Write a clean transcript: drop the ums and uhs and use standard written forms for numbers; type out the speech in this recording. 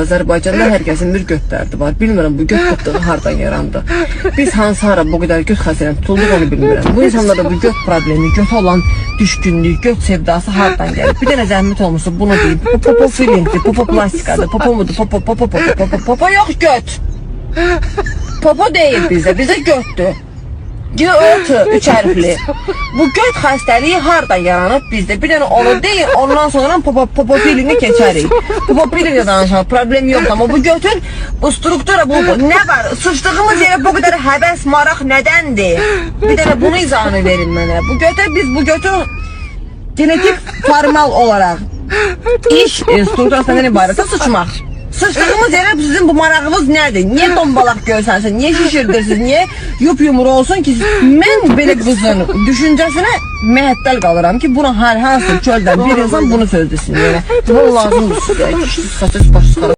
Azərbaycanda hər kəsin bir göt dərdi var. Bilmirəm bu göt qıtlığı hardan yarandı. Biz hansı ara bu qədər göt xəstəliyinə tutulduq onu bilmirəm. Bu insanlarda bu göt problemi, göt olan düşkünlük, göt sevdası hardan gəlir? Bir dənə zəhmət olmuşsa bunu deyim. Popo filmdir, popo plastikadır, popo mudur, popo yox göt. Popo deyil bizdə, bizdə götdür. Götü, 3 hərfli. Bu göt xəstəliyi hardan yaranıb bizdə? Bir dənə onu deyil, ondan sonra popo filini keçərik. Popo filini danışaq, problem yox, amma bu götün, bu struktura bu. Nə var? Sıçdığımız yerə bu qədər həvəs, maraq nədəndir? Bir dənə bunu izahını verin mənə. Bu götü, biz bu götü genetik formal olarak iş strukturasından ibarət sıçmaq. Sıçdığımız yerə sizin bu marağınız nədir? Niyə tombalaq görsənsin? Niyə şişirdirsiniz? Niyə yup-yumur olsun ki? Mən belə qızın düşüncəsinə məhəttəl qalıram ki, buna hər hansı çöldən bir insan bunu söz desin. Yəni, bu lazımdır sizə. Saçız başı çıxarım.